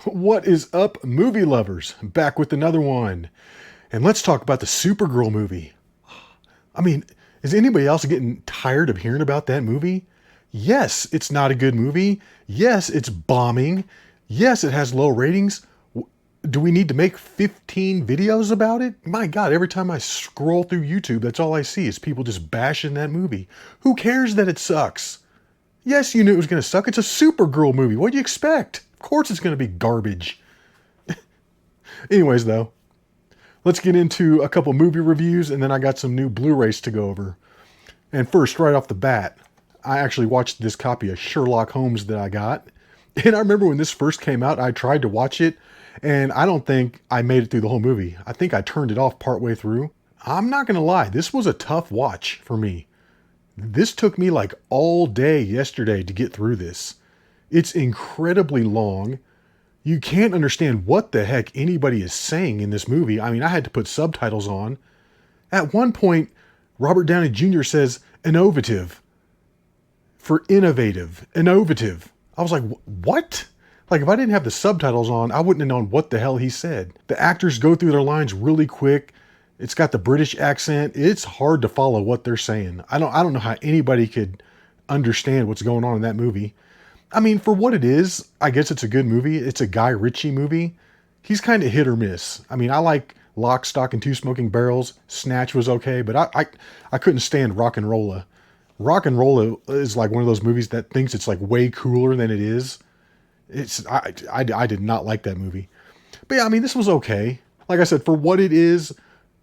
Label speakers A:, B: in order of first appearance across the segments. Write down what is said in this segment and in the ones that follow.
A: What is up, movie lovers? Back with another one. And let's talk about the Supergirl movie. I mean, is anybody else getting tired of hearing about that movie? Yes, it's not a good movie. Yes, it's bombing. Yes, it has low ratings. Do we need to make 15 videos about it? My God, every time I scroll through YouTube, that's all I see is people just bashing that movie. Who cares that it sucks? Yes, you knew it was going to suck. It's a Supergirl movie. What do you expect? Of course it's going to be garbage. Anyways, though, let's get into a couple movie reviews, and then I got some new Blu-rays to go over. And first, right off the bat, I actually watched this copy of Sherlock Holmes that I got. And I remember when this first came out, I tried to watch it, and I don't think I made it through the whole movie. I think I turned it off partway through. I'm not going to lie, this was a tough watch for me. This took me like all day yesterday to get through this. It's incredibly long. You can't understand what the heck anybody is saying in this movie. I mean, I had to put subtitles on. At one point, Robert Downey Jr. says, innovative. For innovative. Innovative. I was like, what? Like, if I didn't have the subtitles on, I wouldn't have known what the hell he said. The actors go through their lines really quick. It's got the British accent. It's hard to follow what they're saying. I don't know how anybody could understand what's going on in that movie. I mean, for what it is, I guess it's a good movie. It's a Guy Ritchie movie. He's kind of hit or miss. I mean, I like Lock, Stock, and Two Smoking Barrels. Snatch was okay, but I couldn't stand Rock and Rolla. Rock and Rolla is like one of those movies that thinks it's like way cooler than it is. I did not like that movie. But yeah, I mean, this was okay. Like I said, for what it is,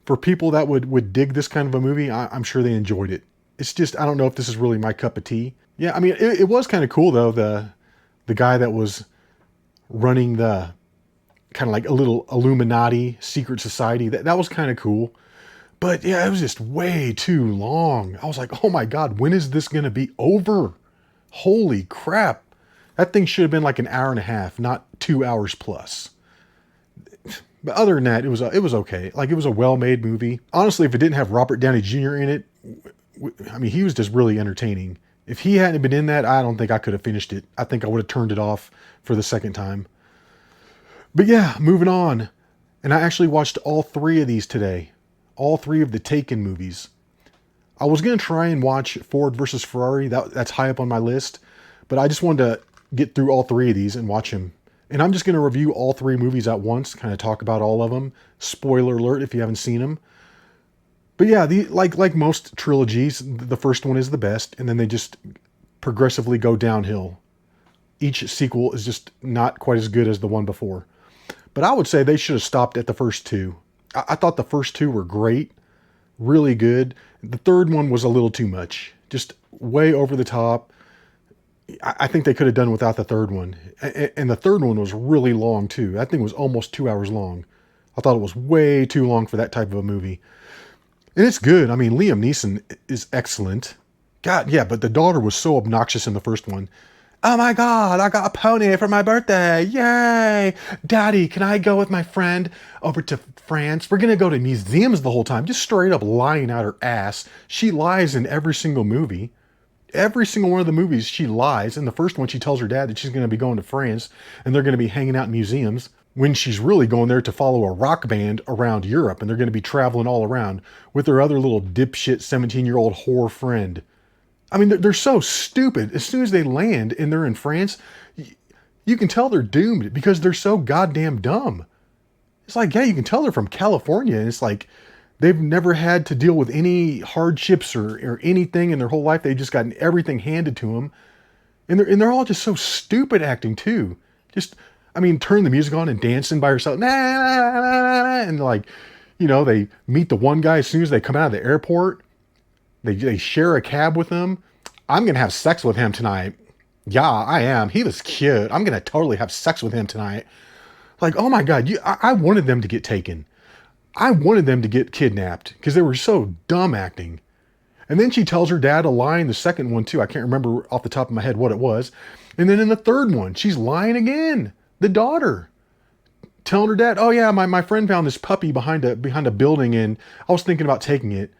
A: for people that would dig this kind of a movie, I'm sure they enjoyed it. It's just, I don't know if this is really my cup of tea. Yeah, I mean, it was kind of cool, though. The guy that was running the kind of like a little Illuminati secret society, that was kind of cool. But yeah, it was just way too long. I was like, oh my God, when is this going to be over? Holy crap. That thing should have been like an hour and a half, not 2 hours plus. But other than that, it was okay. Like, it was a well-made movie. Honestly, if it didn't have Robert Downey Jr. in it, I mean, he was just really entertaining. If he hadn't been in that, I don't think I could have finished it. I think I would have turned it off for the second time. But yeah, moving on. And I actually watched all three of these today. All three of the Taken movies. I was going to try and watch Ford versus Ferrari. That's high up on my list. But I just wanted to get through all three of these and watch them. And I'm just going to review all three movies at once, kind of talk about all of them. Spoiler alert if you haven't seen them. But yeah, like most trilogies, the first one is the best, and then they just progressively go downhill. Each sequel is just not quite as good as the one before. But I would say they should have stopped at the first two. I thought the first two were great, really good. The third one was a little too much, just way over the top. I think they could have done without the third one. And the third one was really long too. That thing was almost 2 hours long. I thought it was way too long for that type of a movie. And it's good. I mean, Liam Neeson is excellent. God, yeah, but the daughter was so obnoxious in the first one. Oh my God, I got a pony for my birthday. Yay. Daddy, can I go with my friend over to France? We're going to go to museums the whole time. Just straight up lying out her ass. She lies in every single movie. Every single one of the movies, she lies. In the first one, she tells her dad that she's going to be going to France and they're going to be hanging out in museums, when she's really going there to follow a rock band around Europe, and they're going to be traveling all around with their other little dipshit 17-year-old whore friend. I mean, they're so stupid. As soon as they land and they're in France, you can tell they're doomed because they're so goddamn dumb. It's like, yeah, you can tell they're from California, and it's like they've never had to deal with any hardships or anything in their whole life. They've just gotten everything handed to them. And they're all just so stupid acting too. Just, I mean, turn the music on and dancing by herself. And like, they meet the one guy as soon as they come out of the airport. They share a cab with him. I'm going to have sex with him tonight. Yeah, I am. He was cute. I'm going to totally have sex with him tonight. Like, oh my God, I wanted them to get taken. I wanted them to get kidnapped because they were so dumb acting. And then she tells her dad a lie in the second one too. I can't remember off the top of my head what it was. And then in the third one, she's lying again. The daughter telling her dad, oh yeah, my friend found this puppy behind a building and I was thinking about taking it.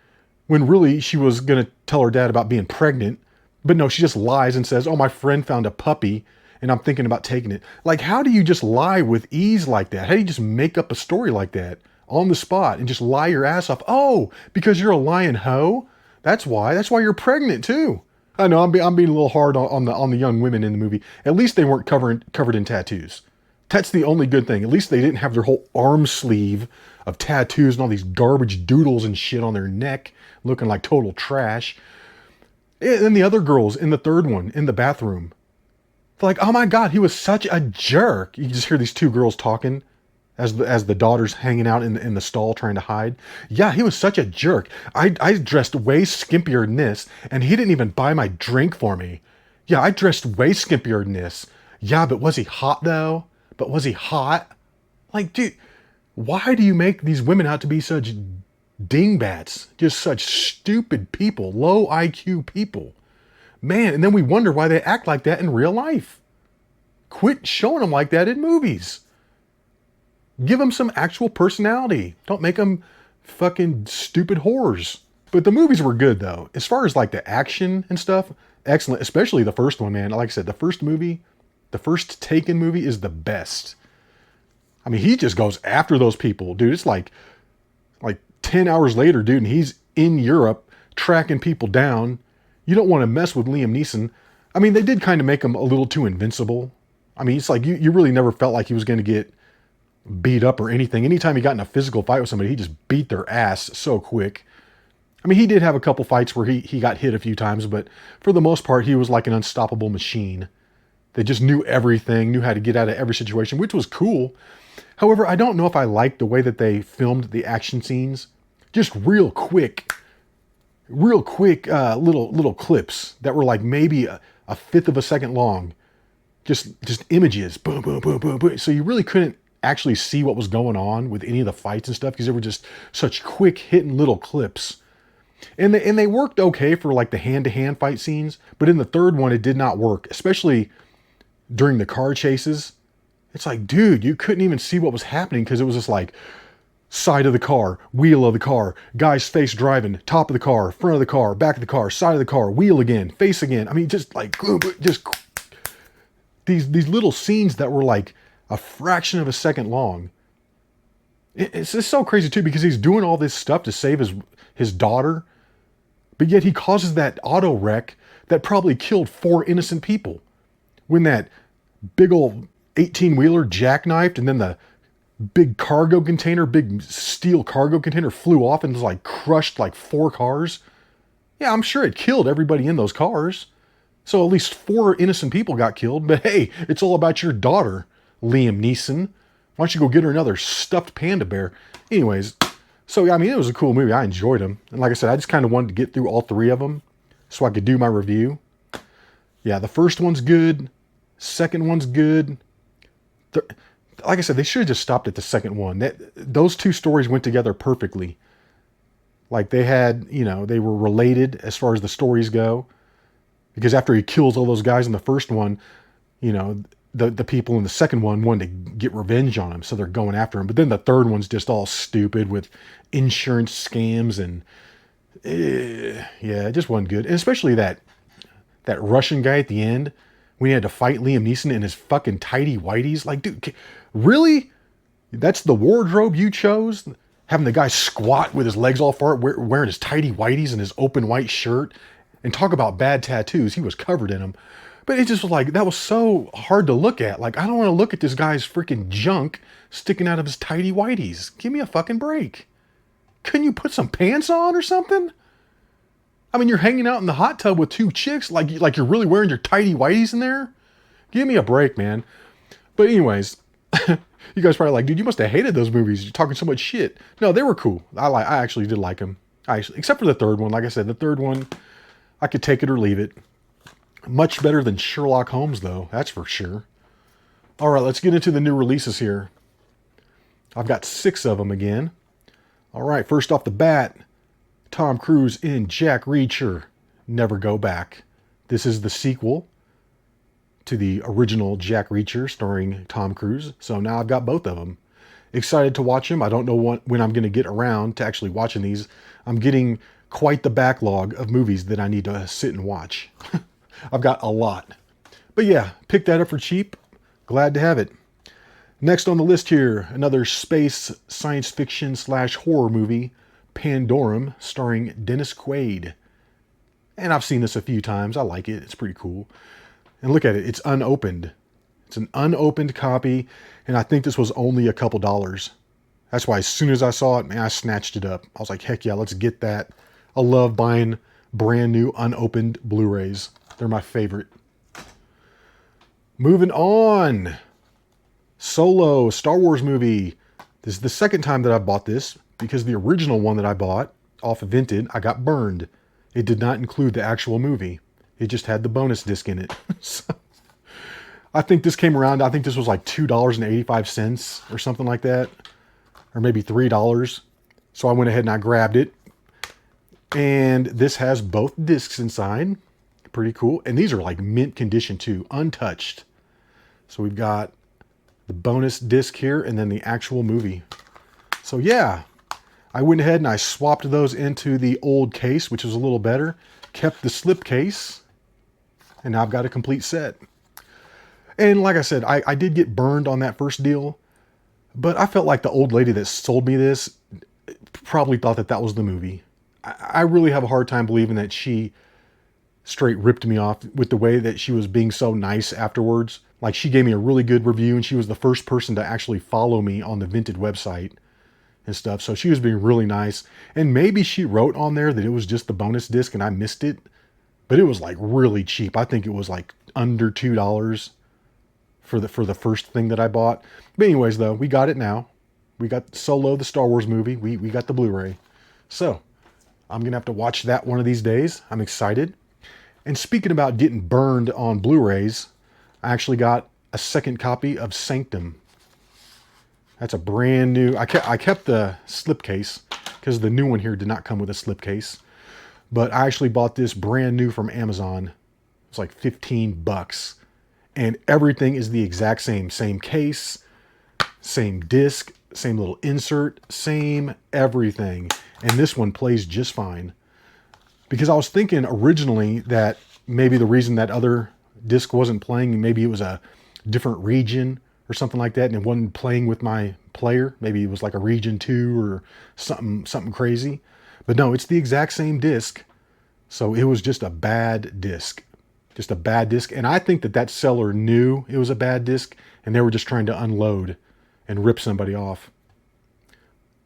A: When really she was going to tell her dad about being pregnant. But no, she just lies and says, oh, my friend found a puppy and I'm thinking about taking it. Like, how do you just lie with ease like that? How do you just make up a story like that on the spot and just lie your ass off? Oh, because you're a lying hoe? That's why. That's why you're pregnant too. I know I'm being a little hard on the young women in the movie. At least they weren't covered in tattoos. That's the only good thing. At least they didn't have their whole arm sleeve of tattoos and all these garbage doodles and shit on their neck, looking like total trash. And then the other girls in the third one in the bathroom, they're like, oh my God, he was such a jerk. You just hear these two girls talking as the daughter's hanging out in the stall trying to hide. Yeah, he was such a jerk. I dressed way skimpier than this, and he didn't even buy my drink for me. Yeah, I dressed way skimpier than this. Yeah, but was he hot though? But was he hot? Like, dude, why do you make these women out to be such dingbats? Just such stupid people, low IQ people. Man, and then we wonder why they act like that in real life. Quit showing them like that in movies. Give them some actual personality. Don't make them fucking stupid whores. But the movies were good though. As far as like the action and stuff, excellent. Especially the first one, man. Like I said, the first Taken movie is the best. I mean, he just goes after those people, dude. It's like 10 hours later, dude, and he's in Europe tracking people down. You don't want to mess with Liam Neeson. I mean, they did kind of make him a little too invincible. I mean, it's like you really never felt like he was going to get beat up or anything. Anytime he got in a physical fight with somebody, he just beat their ass so quick. I mean, he did have a couple fights where he got hit a few times, but for the most part, he was like an unstoppable machine. They just knew everything, knew how to get out of every situation, which was cool. However, I don't know if I liked the way that they filmed the action scenes. Just real quick little clips that were like maybe a fifth of a second long. Just images, boom, boom, boom, boom, boom. So you really couldn't actually see what was going on with any of the fights and stuff because they were just such quick hitting little clips. And they worked okay for like the hand-to-hand fight scenes, but in the third one it did not work, especially during the car chases. It's like, dude, you couldn't even see what was happening because it was just like side of the car, wheel of the car, guy's face driving, top of the car, front of the car, back of the car, side of the car, wheel again, face again. I mean, just like, just these little scenes that were like a fraction of a second long. It's just so crazy too because he's doing all this stuff to save his daughter, but yet he causes that auto wreck that probably killed 4 innocent people. When that big old 18-wheeler jackknifed and then the big steel cargo container flew off and was like crushed like 4 cars. Yeah, I'm sure it killed everybody in those cars. So at least 4 innocent people got killed. But hey, it's all about your daughter, Liam Neeson. Why don't you go get her another stuffed panda bear? Anyways, so yeah, I mean, it was a cool movie. I enjoyed them. And like I said, I just kind of wanted to get through all 3 of them so I could do my review. Yeah, the first one's good. Second one's good. Like I said, they should have just stopped at the second one. Those 2 stories went together perfectly. Like they had, they were related as far as the stories go. Because after he kills all those guys in the first one, the people in the second one wanted to get revenge on him. So they're going after him. But then the third one's just all stupid with insurance scams and yeah, it just wasn't good. And especially that Russian guy at the end, when he had to fight Liam Neeson in his fucking tighty whities. Like, dude, really? That's the wardrobe you chose? Having the guy squat with his legs all far, wearing his tighty whities and his open white shirt. And talk about bad tattoos. He was covered in them. But it just was like, that was so hard to look at. Like, I don't want to look at this guy's freaking junk sticking out of his tighty whities. Give me a fucking break. Couldn't you put some pants on or something? I mean, you're hanging out in the hot tub with 2 chicks, like you're really wearing your tighty whities in there? Give me a break, man. But anyways, you guys probably like, dude, you must have hated those movies. You're talking so much shit. No, they were cool. I actually did like them. Except for the third one. Like I said, the third one, I could take it or leave it. Much better than Sherlock Holmes, though. That's for sure. All right, let's get into the new releases here. I've got 6 of them again. All right, first off the bat, Tom Cruise in Jack Reacher, Never Go Back. This is the sequel to the original Jack Reacher starring Tom Cruise. So now I've got both of them. Excited to watch them. I don't know when I'm going to get around to actually watching these. I'm getting quite the backlog of movies that I need to sit and watch. I've got a lot. But yeah, picked that up for cheap. Glad to have it. Next on the list here, another space science fiction / horror movie, Pandorum, starring Dennis Quaid. And I've seen this a few times. I like it. It's pretty cool. And look at it. It's unopened. It's an unopened copy. And I think this was only a couple dollars. That's why as soon as I saw it, man, I snatched it up. I was like, heck yeah, let's get that. I love buying brand new unopened Blu-rays. They're my favorite. Moving on. Solo, Star Wars movie. This is the second time that I bought this because the original one that I bought off of Vinted, I got burned. It did not include the actual movie. It just had the bonus disc in it. So, I think this came around, I think this was like $2.85 or something like that. Or maybe $3. So I went ahead and I grabbed it. And this has both discs inside. Pretty cool. And these are like mint condition too, untouched. So we've got the bonus disc here and then the actual movie. So yeah, I went ahead and I swapped those into the old case, which was a little better. Kept the slip case. And now I've got a complete set. And like I said, I did get burned on that first deal. But I felt like the old lady that sold me this probably thought that that was the movie. I really have a hard time believing that she straight ripped me off with the way that she was being so nice afterwards. Like, she gave me a really good review, and she was the first person to actually follow me on the Vinted website and stuff. So she was being really nice. And maybe she wrote on there that it was just the bonus disc and I missed it. But it was like really cheap. I think it was like under $2 for the first thing that I bought. But anyways, though, we got it now. We got Solo, the Star Wars movie. We got the Blu-ray. So I'm going to have to watch that one of these days. I'm excited. And speaking about getting burned on Blu-rays, I actually got a second copy of Sanctum. That's a brand new... I kept the slipcase because the new one here did not come with a slipcase. But I actually bought this brand new from Amazon. It's like $15. And everything is the exact same. Same case, same disc, same little insert, same everything. And this one plays just fine. Because I was thinking originally that maybe the reason that other disc wasn't playing, maybe it was a different region or something like that, and it wasn't playing with my player. Maybe it was like a region 2 or something crazy. But no, it's the exact same disc. So it was just a bad disc. Just a bad disc. And I think that seller knew it was a bad disc, and they were just trying to unload and rip somebody off.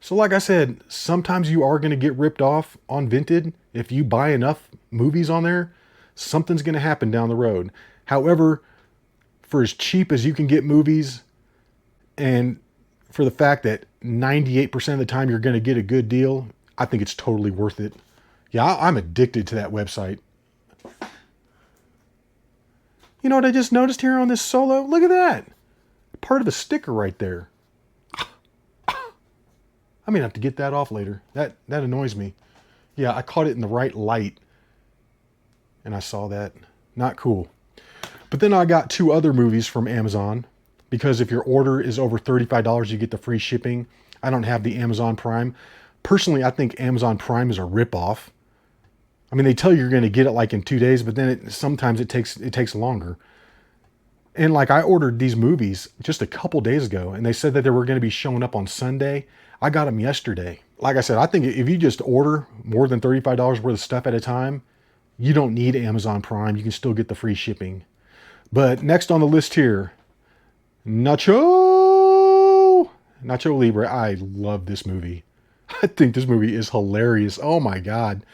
A: So like I said, sometimes you are going to get ripped off on Vinted. If you buy enough movies on there, something's going to happen down the road. However, for as cheap as you can get movies, and for the fact that 98% of the time you're going to get a good deal, I think it's totally worth it. Yeah, I'm addicted to that website. You know what I just noticed here on this Solo? Look at that. Part of the sticker right there. I'm going to have to get that off later. That annoys me. Yeah, I caught it in the right light. And I saw that. Not cool. But then I got 2 other movies from Amazon. Because if your order is over $35, you get the free shipping. I don't have the Amazon Prime. Personally, I think Amazon Prime is a ripoff. I mean, they tell you you're going to get it like in 2 days, but then sometimes it takes longer. And like, I ordered these movies just a couple days ago, and they said that they were going to be showing up on Sunday. I got them yesterday. Like I said, I think if you just order more than $35 worth of stuff at a time, you don't need Amazon Prime. You can still get the free shipping. But next on the list here, Nacho Libre. I love this movie. I think this movie is hilarious. Oh my God.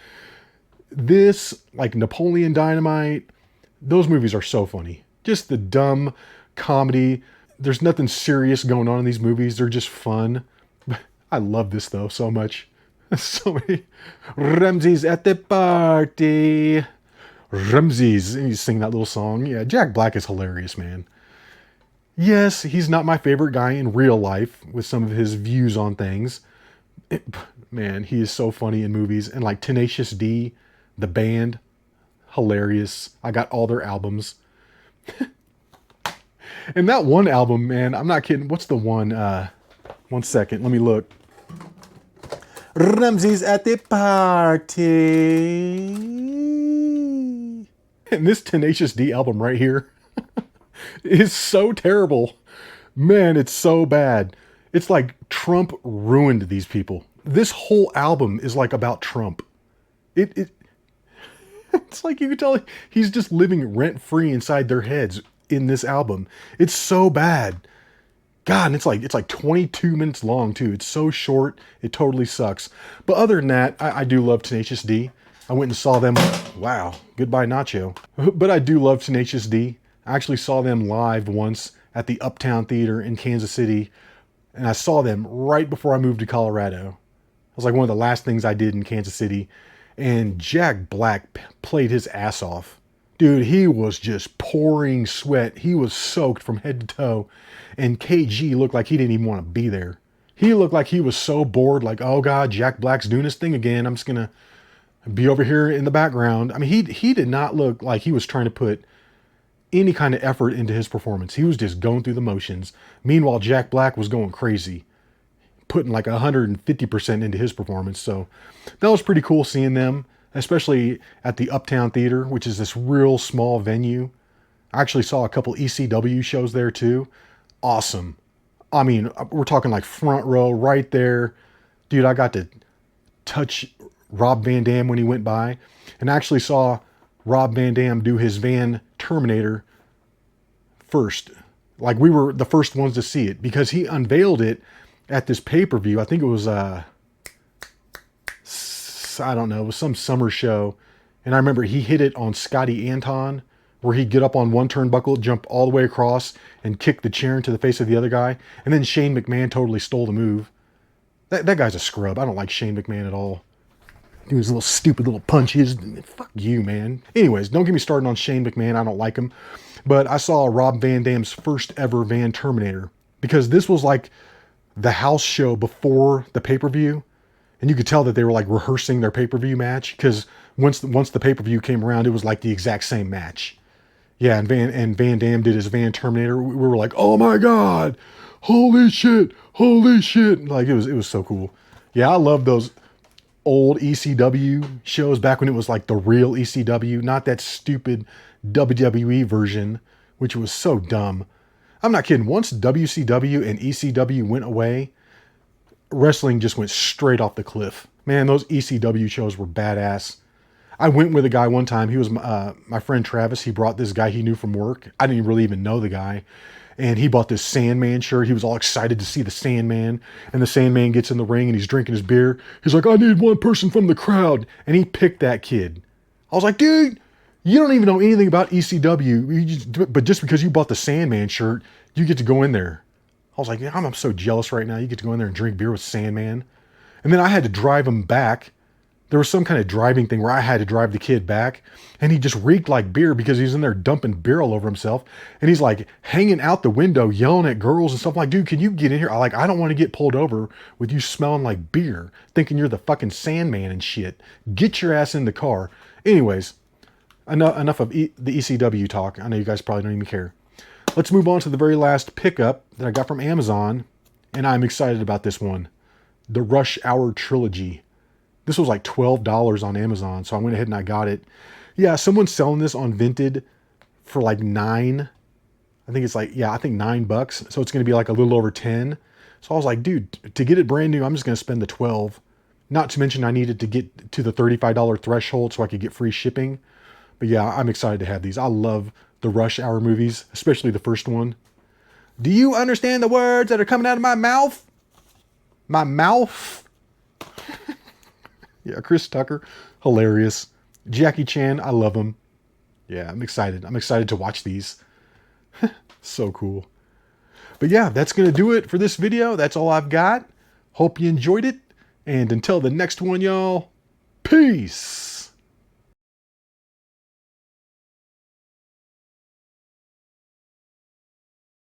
A: This, like Napoleon Dynamite, those movies are so funny. Just the dumb comedy. There's nothing serious going on in these movies. They're just fun. I love this though so much. So many Ramses at the party. Ramses. And he's singing that little song. Yeah, Jack Black is hilarious, man. Yes, he's not my favorite guy in real life with some of his views on things. Man, he is so funny in movies. And like Tenacious D, the band, hilarious. I got all their albums. And that one album, man, I'm not kidding. What's the one? 1 second, let me look. Ramses at the party. And this Tenacious D album right here. It's so terrible. Man, it's so bad. It's like Trump ruined these people. This whole album is like about Trump. It it's like you can tell he's just living rent free inside their heads in this album. It's so bad. God, and it's like 22 minutes long too. It's so short. It totally sucks. But other than that, I do love Tenacious D. I went and saw them. Wow, goodbye Nacho. But I do love Tenacious D. I actually saw them live once at the Uptown Theater in Kansas City, and I saw them right before I moved to Colorado. It was like one of the last things I did in Kansas City, and Jack Black played his ass off. Dude, he was just pouring sweat. He was soaked from head to toe, and KG looked like he didn't even want to be there. He looked like he was so bored, like, oh God, Jack Black's doing his thing again. I'm just gonna be over here in the background. I mean, he did not look like he was trying to put any kind of effort into his performance. He was just going through the motions. Meanwhile, Jack Black was going crazy, putting like 150% into his performance. So that was pretty cool seeing them, especially at the Uptown Theater, which is this real small venue. I actually saw a couple ECW shows there too. Awesome. I mean, we're talking like front row right there. Dude, I got to touch Rob Van Dam when he went by, and I actually saw Rob Van Dam do his Van Terminator first. Like, we were the first ones to see it because he unveiled it at this pay-per-view. I think it was I don't know, it was some summer show, and I remember he hit it on Scotty Anton, where he'd get up on one turnbuckle, jump all the way across, and kick the chair into the face of the other guy. And then Shane McMahon totally stole the move. That guy's a scrub. I don't like Shane McMahon at all. Do his little stupid little punches. Fuck you, man. Anyways, don't get me started on Shane McMahon. I don't like him. But I saw Rob Van Dam's first ever Van Terminator, because this was like the house show before the pay-per-view. And you could tell that they were like rehearsing their pay-per-view match, because once the pay-per-view came around, it was like the exact same match. Yeah, and Van Dam did his Van Terminator. We were like, oh my God, holy shit. Like, it was so cool. Yeah, I love those old ECW shows back when it was like the real ECW, not that stupid WWE version, which was so dumb. I'm not kidding. Once WCW and ECW went away, wrestling just went straight off the cliff. Man, those ECW shows were badass. I went with a guy one time. He was my friend Travis. He brought this guy he knew from work. I didn't really even know the guy. And he bought this Sandman shirt. He was all excited to see the Sandman. And the Sandman gets in the ring and he's drinking his beer. He's like, I need one person from the crowd. And he picked that kid. I was like, dude, you don't even know anything about ECW. But just because you bought the Sandman shirt, you get to go in there. I was like, yeah, I'm so jealous right now. You get to go in there and drink beer with Sandman. And then I had to drive him back. There was some kind of driving thing where I had to drive the kid back, and he just reeked like beer because he's in there dumping beer all over himself. And he's like hanging out the window, yelling at girls and stuff. I'm like, dude, can you get in here? I don't want to get pulled over with you smelling like beer, thinking you're the fucking Sandman and shit. Get your ass in the car. Anyways, enough of the ECW talk. I know you guys probably don't even care. Let's move on to the very last pickup that I got from Amazon, and I'm excited about this one. The Rush Hour Trilogy. This was like $12 on Amazon, so I went ahead and I got it. Yeah, someone's selling this on Vinted for like $9. I think it's like, yeah, I think $9. So it's going to be like a little over 10. So I was like, dude, to get it brand new, I'm just going to spend the 12. Not to mention I needed to get to the $35 threshold so I could get free shipping. But yeah, I'm excited to have these. I love the Rush Hour movies, especially the first one. Do you understand the words that are coming out of my mouth? My mouth? Yeah, Chris Tucker, hilarious. Jackie Chan, I love him. Yeah, I'm excited. I'm excited to watch these. So cool. But yeah, that's going to do it for this video. That's all I've got. Hope you enjoyed it. And until the next one, y'all, peace.